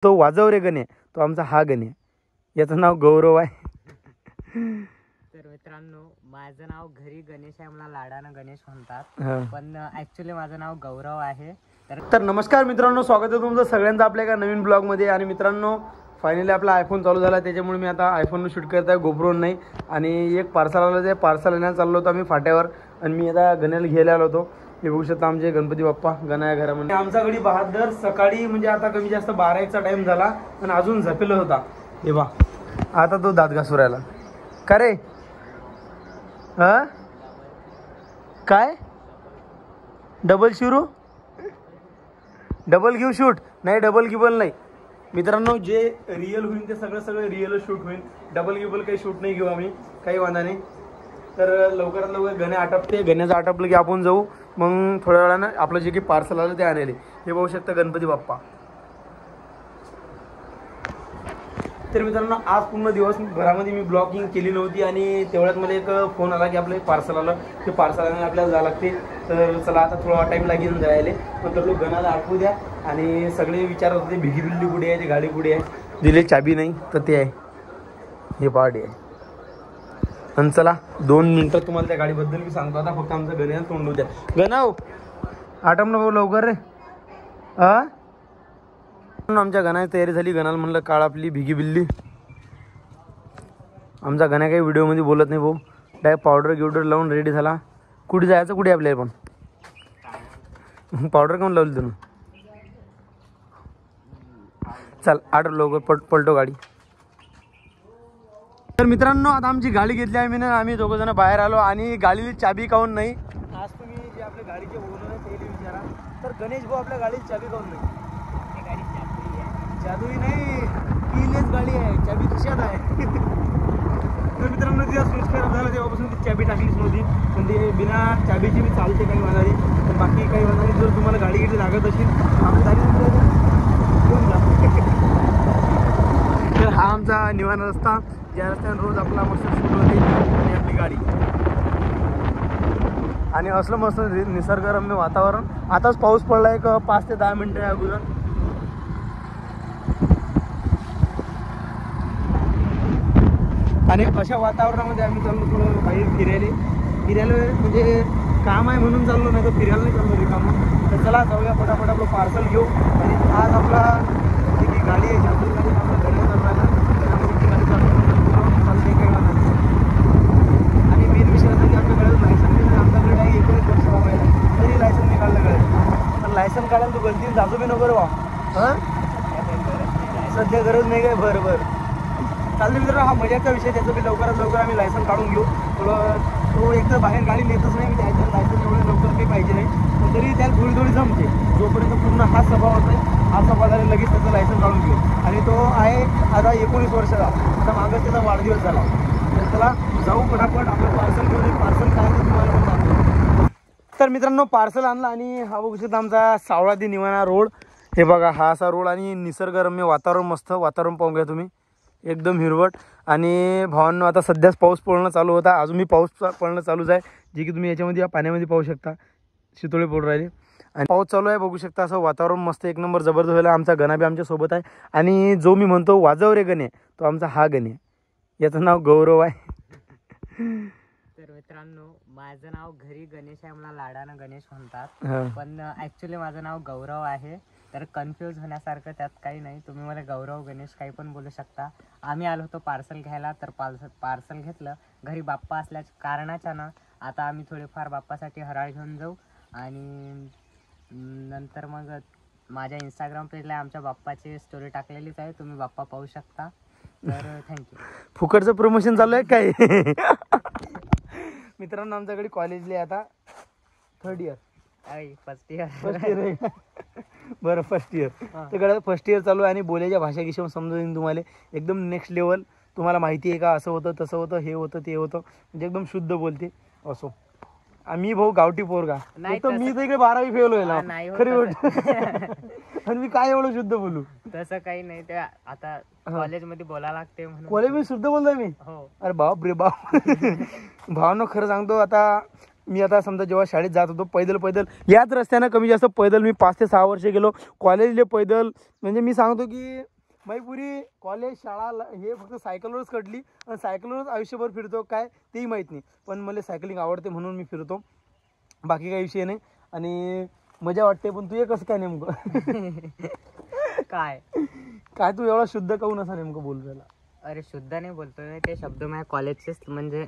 तो वाजव रे गणे, तो आमचा हा गणे. याचं नाव गौरव आहे. तर मित्रांनो, माझं नाव घरी गणेश आहे, मला लाडानं गणेश म्हणतात, पण ऍक्च्युली माझं नाव गौरव आहे. तर नमस्कार मित्रांनो, स्वागत आहे तुमचं सगळ्यांचं आपल्या एका नवीन ब्लॉगमध्ये. आणि मित्रांनो, फायनली आपला आयफोन चालू झाला, त्याच्यामुळे मी आता आयफोननं शूट करत आहे, गोप्रोन नाही. आणि एक पार्सल आलं, ते पार्सल येण्याला चाललो होतो आम्ही फाट्यावर, आणि मी आता गण्याला घ्यायला आलो होतो. हे बघू शकता आमचे गणपती बाप्पा गणा या घरामध्ये. आमचा गडी बहादर सकाळी म्हणजे आता कमी जास्त 12-1चा टाइम झाला आणि अजून झपेल होता. हे बा आता तो दात घासू राहिला. का रे? हा काय डबल शिरू? डबल घेऊ शूट? नाही, डबल गिबल नाही मित्रांनो. जे रिअल होईल ते सगळं रिअल शूट होईल. डबल गिबल काही शूट नाही घेऊ आम्ही, काही वांधा नाही. तर लवकरात लवकर गण्या आटपते, गण्याचं आटपलं की आपण जाऊ. मग थोड्या वेळानं आपलं जे काही पार्सल आलं ते आणायले. हे बघू शकता गणपती बाप्पा. तर मित्रांनो, आज पूर्ण दिवस घरामध्ये मी ब्लॉगिंग केली नव्हती आणि तेवढ्यात मला एक फोन आला की आपलं एक पार्सल आलं, ते पार्सल आणायला आपल्याला जावं लागते. तर चला आता थोडा टाईम लागेल जायला. पण तर लोक गणाला आठवू द्या. आणि सगळे विचारत होते भिगी बिल्ली कुठे आहे, ते गाडी कुठे आहे, दिले चाबी नाही तर ते आहे, हे पार्टी आहे. आणि चला 2 मिनटं तुम्हाला त्या गाडीबद्दल मी सांगतो. आता फक्त आमचं गण्याला तोंडू द्या. गणाव आटम ना भाऊ लवकर रे. आमच्या गणाची तयारी झाली. गणाला म्हणलं काळ आपली भिगी बिल्ली. आमचा गण्या काही व्हिडिओमध्ये बोलत नाही भाऊ, डायरेक्ट पावडर गिवडर लावून रेडी झाला. कुठे जायचं, कुठे आपल्याला पण पावडर काऊन लावली तुम्ही? चल आठ लवकर पलटो गाडी. तर मित्रांनो, आता आमची गाडी घेतली आहे मी ना, आम्ही दोघंजण बाहेर आलो. आणि गाडीची चाबी काऊन नाही? आज तुम्ही जे आपल्या गाडीचे ओनर आहे ते विचारा. तर गणेश भाऊ आपल्या गाडीची चाबी काऊन नाही? चाबी नाही, कीलेस गाडी आहे, चाबी खिशात आहे. तर मित्रांनो, तिचा स्विच खराब झाला तेव्हापासून ती चाबी टाकलीच नव्हती. पण ती बिना चाबीची मी चालते काही वाजणार. पण बाकी काही वाजणार. जर तुम्हाला गाडी गिडी लागत असेल आम्ही गाडी घेऊन जा. तर हा आमचा निवारा रस्ता, ज्या रस्त्याने रोज आपला मस्त शूट होते. आणि आपली गाडी आणि असलं मस्त निसर्गरम्य वातावरण. आताच पाऊस पडला एक 5 ते 10 मिनिटं अगोदर. आणि अशा वातावरणामध्ये आम्ही चाललो थोडं बाहेर फिरायला म्हणजे काम आहे म्हणून चाललो, नाही तर फिरायला नाही चाललो रिकामं. तर चला जाऊया फटाफट आपलं पार्सल घेऊ. आणि आज आपला जी गाडी आहे आपली गाडी आपल्या घरी चालवायला चालते काही वाटत नाही. आणि मेन विषय असा की आमच्याकडे लायसन नाही. आमच्याकडे आहे 19 वर्ष वागायला, तरी लायसन नाही काढलं गरज. पण लायसन काढायला तू गलतीने जातो बी नको रे बा. हां सध्या गरज नाही काय? बरं चालते मित्रांनो, हा मजाचा विषय. त्याचं बी लवकरात लवकर आम्ही लायसन काढून घेऊ. तो एक तर बाहेर गाडी नेतच नाही, त्याचं लायसन एवढं लवकर काही पाहिजे नाही. पण तरी त्याला थोडी जमते. जोपर्यंत पूर्ण हा स्वभाव होता, हा स्वभाव झाला लगेच त्याचं लायसन काढून घेऊ. आणि तो आहे आता 19 वर्षाचा. आता मागच त्याचा वाढदिवस झाला. तर चला जाऊ फटाफट आपलं पार्सल घेऊन. पार्सल काय तुम्हाला पण सांगतो. तर मित्रांनो, पार्सल आणलं. आणि हा बघू शकता आमचा सावळादी निवाणा रोड. हे बघा हा असा रोड आणि निसर्गरम्य वातावरण, मस्त वातावरण पाहून घ्या तुम्ही, एकदम हिरवट. आणि भावांनो, आता सध्याच पाऊस पडणं चालू होता, अजून मी पाऊस पडणं चालूच आहे, जे की तुम्ही याच्यामध्ये या पाण्यामध्ये पाहू शकता. शितोळे पडून राहिले आणि पाऊस चालू आहे. बघू शकता असं वातावरण मस्त एक नंबर जबरदस्त व्हायला. आमचा गणा बी आमच्या सोबत आहे. आणि जो मी म्हणतो वाजव रे गणे, तो आमचा हा गणे. याचं नाव गौरव आहे. तर मित्रांनो, माझं नाव घरी गणेश आहे, मला लाडानं गणेश म्हणतात, पण ऍक्च्युली माझं नाव गौरव आहे. तर कन्फ्यूज होण्यासारखं त्यात काही नाही. तुम्ही मला गौरव गणेश काही पण बोलू शकता. आम्ही आलो होतो पार्सल घ्यायला. तर पार्सल घेतलं. घरी बाप्पा असल्याच्या कारणाच्या ना आता आम्ही थोडेफार बाप्पासाठी हराळ घेऊन जाऊ. आणि नंतर मग माझ्या इंस्टाग्राम पेजला आमच्या बाप्पाची स्टोरी टाकलेलीच आहे, तुम्ही बाप्पा पाहू शकता. तर थँक्यू. फुकटचं प्रमोशन चालू आहे काय? मित्रांनो, आमच्याकडे कॉलेजला आता 3rd इयर फर्स्ट इयर आहे. बरं, फर्स्ट इयर. तर फर्स्ट इयर चालू आहे. आणि बोलायच्या भाषा गिशा समजून तुम्हाला एकदम नेक्स्ट लेवल. तुम्हाला माहिती आहे का, असं होतं तसं होतं, हे होतं ते होतं, म्हणजे एकदम शुद्ध बोलते. असो, मी भाऊ गावठी पोरगा नाही तर मी तर इकडे 12वी फेल व्हायला खरी गोष्ट. आणि मी काय एवढं शुद्ध बोलू? तसं काही नाही, ते आता कॉलेजमध्ये बोलायला लागते म्हणून. कॉलेज मध्ये शुद्ध बोलतोय मी? हो. अरे बाप रे बाप. भावानं खरं सांगतो, आता मी आता समजा जेव्हा शाळेत जात होतो पैदल याच रस्त्यानं कमी जास्त पैदल मी 5 ते 6 वर्ष गेलो. कॉलेजले पैदल, म्हणजे मी सांगतो की मैपुरी कॉलेज शाळा हे फक्त सायकलवरच कटली आणि सायकलवरच आयुष्यभर फिरतो काय तेही माहीत नाही. पण मला सायकलिंग आवडते म्हणून मी फिरतो, बाकी काही विषय नाही. आणि मजा वाटते. पण तू कसं काय नेमकं काय तू एवढा शुद्ध काहून असा नेमकं बोलू राहिला? अरे शुद्ध नाही बोलतोय, ते शब्द माझ्या कॉलेजचेच, म्हणजे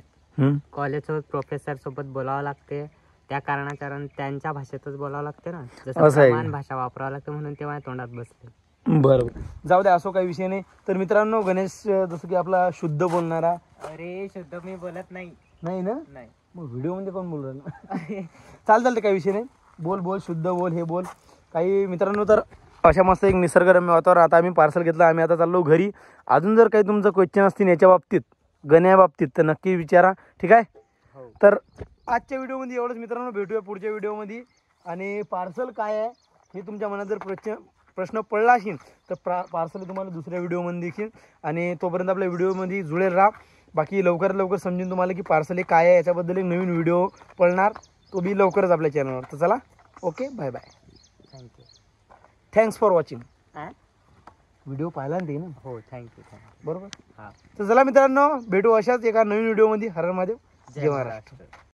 कॉलेज सोबत प्रोफेसर सोबत बोलावं लागते, त्या कारणाकारण त्यांच्या भाषेतच बोलावं लागते ना, जसं समान भाषा वापरावं लागते, म्हणून ते माझ्या तोंडात बसते. बरोबर, जाऊ द्या, असो काही विषय नाही. तर मित्रांनो, गणेश जसं की आपला शुद्ध बोलणारा. अरे शुद्ध मी बोलत नाही ना. नाही. मग व्हिडिओ मध्ये कोण बोल राहिला? चालते काही विषय नाही, बोल शुद्ध बोल, हे बोल काही. मित्रांनो, तर अशा मस्त एक निसर्गरम्य वातावरण. आता आम्ही पार्सल घेतलं, आम्ही आता चाललो घरी. अजून जर काही तुमचं क्वेश्चन असतील याच्या बाबतीत, गण्या बाबतीत, तर नक्की विचारा, ठीक आहे? तर आजच्या व्हिडिओमध्ये एवढंच मित्रांनो, भेटूया पुढच्या व्हिडिओमध्ये. आणि पार्सल काय आहे हे तुमच्या मनात जर प्रश्न पडला असेल तर पार्सल तुम्हाला दुसऱ्या व्हिडिओमध्ये देखील. आणि तोपर्यंत आपल्या व्हिडिओमध्ये जुळेल राहा. बाकी लवकरात लवकर समजून तुम्हाला की पार्सल हे काय आहे याच्याबद्दल एक नवीन व्हिडिओ पडणार, तो बी लवकरच आपल्या चॅनलवर. तर चला, okay, bye bye, thank you, thanks for watching. Video पाहिला ना ते ना? हो, थँक्यू. बरोबर. तर चला मित्रांनो, भेटू अशाच एका नवीन व्हिडिओमध्ये. हर हर महादेव, जय महाराष्ट्र.